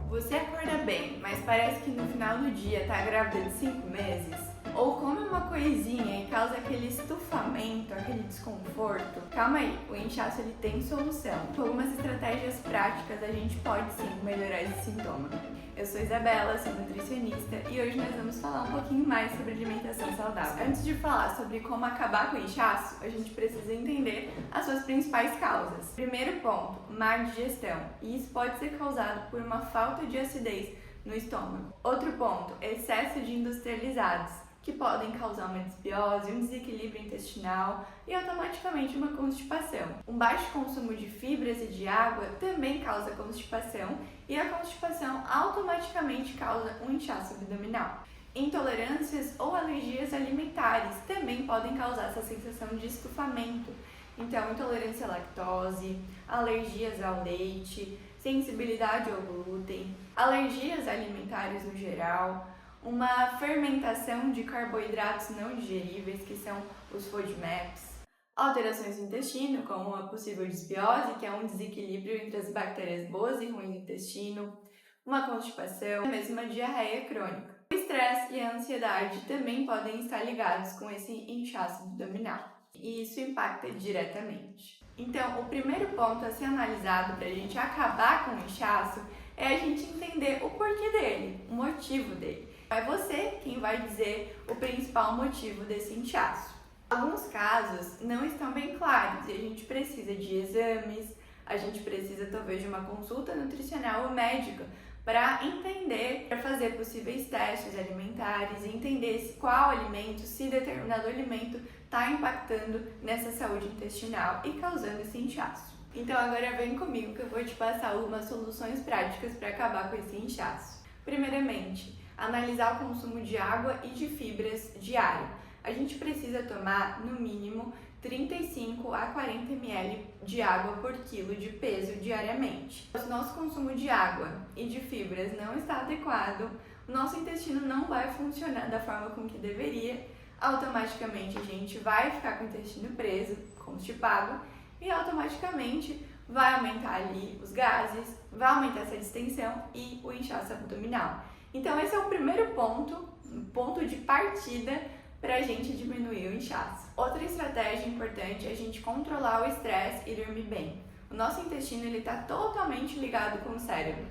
Você acorda bem, mas parece que no final do dia tá grávida de 5 meses? Ou come uma coisinha e causa aquele estufamento, aquele desconforto? Calma aí, o inchaço ele tem solução. Com algumas estratégias práticas a gente pode sim melhorar esse sintoma. Eu sou Isabela, sou nutricionista e hoje nós vamos falar um pouquinho mais sobre alimentação saudável. Antes de falar sobre como acabar com o inchaço, a gente precisa entender as suas principais causas. Primeiro ponto, má digestão. E isso pode ser causado por uma falta de acidez no estômago. Outro ponto, excesso de industrializados, que podem causar uma desbiose, um desequilíbrio intestinal e automaticamente uma constipação. Um baixo consumo de fibras e de água também causa constipação e a constipação automaticamente causa um inchaço abdominal. Intolerâncias ou alergias alimentares também podem causar essa sensação de estufamento. Então, intolerância à lactose, alergias ao leite, sensibilidade ao glúten, alergias alimentares no geral, uma fermentação de carboidratos não digeríveis, que são os FODMAPs, alterações no intestino, como uma possível desbiose, que é um desequilíbrio entre as bactérias boas e ruins do intestino, uma constipação, mesmo uma diarreia crônica. O estresse e a ansiedade também podem estar ligados com esse inchaço abdominal, e isso impacta diretamente. Então, o primeiro ponto a ser analisado para a gente acabar com o inchaço é a gente entender o porquê dele, o motivo dele. É você quem vai dizer o principal motivo desse inchaço. Alguns casos não estão bem claros e a gente precisa de exames, a gente precisa talvez de uma consulta nutricional ou médica para entender, para fazer possíveis testes alimentares e entender qual alimento, se determinado alimento está impactando nessa saúde intestinal e causando esse inchaço. Então agora vem comigo que eu vou te passar algumas soluções práticas para acabar com esse inchaço. Primeiramente, analisar o consumo de água e de fibras diário. A gente precisa tomar, no mínimo, 35 a 40 ml de água por quilo de peso diariamente. Se o nosso consumo de água e de fibras não está adequado, o nosso intestino não vai funcionar da forma como que deveria, automaticamente a gente vai ficar com o intestino preso, constipado, e automaticamente vai aumentar ali os gases, vai aumentar essa distensão e o inchaço abdominal. Então esse é o primeiro ponto de partida para a gente diminuir o inchaço. Outra estratégia importante é a gente controlar o estresse e dormir bem. O nosso intestino está totalmente ligado com o cérebro.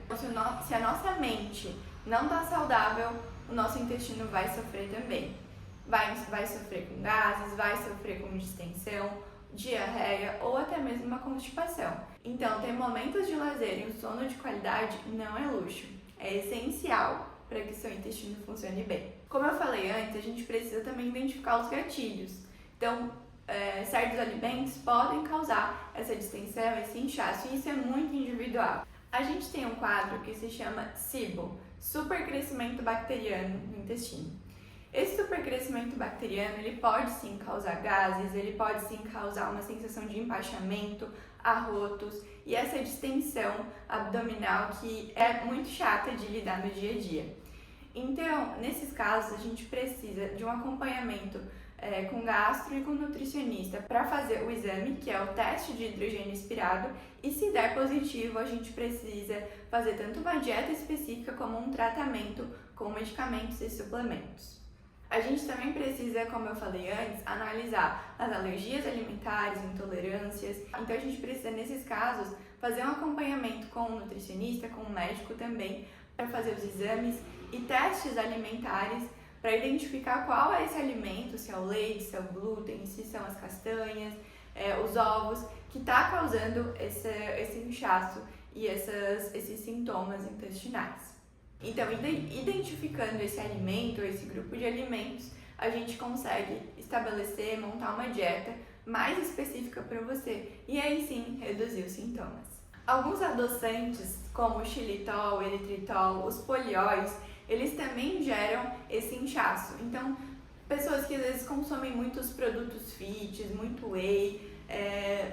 Se a nossa mente não está saudável, o nosso intestino vai sofrer também. Vai sofrer com gases, vai sofrer com distensão, diarreia ou até mesmo uma constipação. Então, ter momentos de lazer e um sono de qualidade não é luxo, é essencial para que seu intestino funcione bem. Como eu falei antes, a gente precisa também identificar os gatilhos. Então, certos alimentos podem causar essa distensão, esse inchaço, e isso é muito individual. A gente tem um quadro que se chama SIBO, supercrescimento bacteriano no intestino. Esse supercrescimento bacteriano, ele pode sim causar gases, ele pode sim causar uma sensação de empachamento, arrotos e essa distensão abdominal que é muito chata de lidar no dia a dia. Então, nesses casos, a gente precisa de um acompanhamento com gastro e com nutricionista para fazer o exame, que é o teste de hidrogênio expirado, e se der positivo, a gente precisa fazer tanto uma dieta específica como um tratamento com medicamentos e suplementos. A gente também precisa, como eu falei antes, analisar as alergias alimentares, intolerâncias. Então a gente precisa, nesses casos, fazer um acompanhamento com o nutricionista, com o médico também, para fazer os exames e testes alimentares para identificar qual é esse alimento, se é o leite, se é o glúten, se são as castanhas, os ovos, que está causando esse inchaço e esses sintomas intestinais. Então, identificando esse alimento, esse grupo de alimentos, a gente consegue estabelecer, montar uma dieta mais específica para você e aí sim reduzir os sintomas. Alguns adoçantes, como o xilitol, o eritritol, os polióis, eles também geram esse inchaço. Então, pessoas que às vezes consomem muitos produtos fits, muito whey,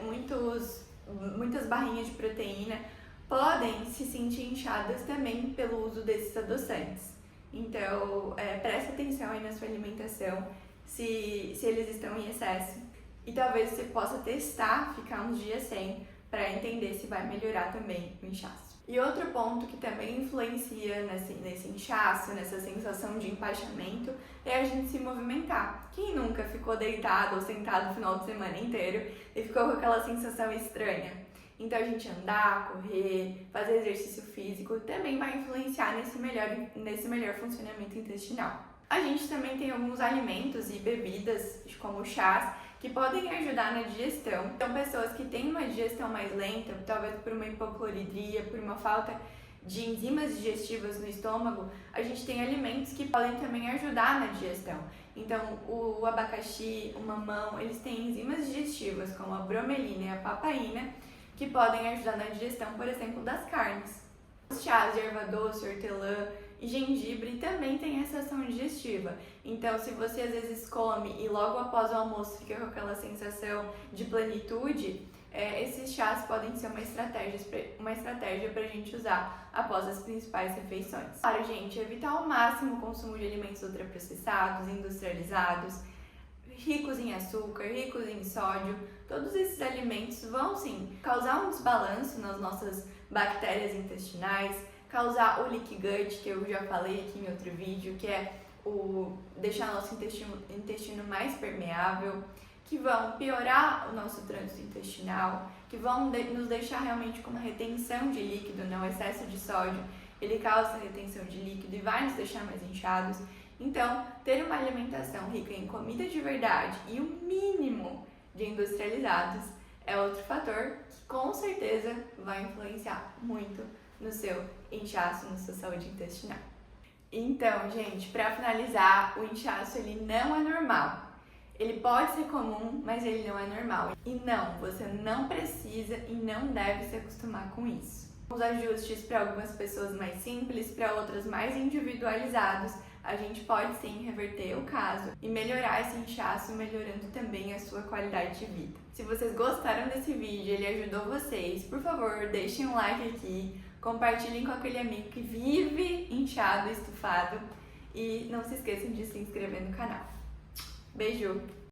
muitas barrinhas de proteína, podem se sentir inchadas também pelo uso desses adoçantes. Então, preste atenção aí na sua alimentação, se eles estão em excesso. E talvez você possa testar, ficar uns dias sem, para entender se vai melhorar também o inchaço. E outro ponto que também influencia nesse inchaço, nessa sensação de empachamento, é a gente se movimentar. Quem nunca ficou deitado ou sentado o final de semana inteiro e ficou com aquela sensação estranha? Então a gente andar, correr, fazer exercício físico também vai influenciar nesse melhor funcionamento intestinal. A gente também tem alguns alimentos e bebidas, como chás, que podem ajudar na digestão. Então, pessoas que têm uma digestão mais lenta, talvez por uma hipocloridria, por uma falta de enzimas digestivas no estômago, a gente tem alimentos que podem também ajudar na digestão. Então, o abacaxi, o mamão, eles têm enzimas digestivas, como a bromelina e a papaina, que podem ajudar na digestão, por exemplo, das carnes. Os chás de erva doce, hortelã e gengibre também tem essa ação digestiva. Então, se você às vezes come e logo após o almoço fica com aquela sensação de plenitude, esses chás podem ser uma estratégia para a gente usar após as principais refeições. Claro, gente, evitar ao máximo o consumo de alimentos ultraprocessados, industrializados, ricos em açúcar, ricos em sódio. Todos esses alimentos vão sim causar um desbalanço nas nossas bactérias intestinais, causar o leaky gut, que eu já falei aqui em outro vídeo, que é deixar nosso intestino mais permeável, que vão piorar o nosso trânsito intestinal, que vão nos deixar realmente com uma retenção de líquido, né? O excesso de sódio, ele causa retenção de líquido e vai nos deixar mais inchados. Então, ter uma alimentação rica em comida de verdade e o mínimo de industrializados é outro fator que com certeza vai influenciar muito no seu inchaço, na sua saúde intestinal. Então, gente, para finalizar, o inchaço ele não é normal. Ele pode ser comum, mas ele não é normal. E não, você não precisa e não deve se acostumar com isso. Os ajustes para algumas pessoas mais simples, para outras mais individualizados, a gente pode sim reverter o caso e melhorar esse inchaço, melhorando também a sua qualidade de vida. Se vocês gostaram desse vídeo, ele ajudou vocês, por favor, deixem um like aqui, compartilhem com aquele amigo que vive inchado, estufado e não se esqueçam de se inscrever no canal. Beijo!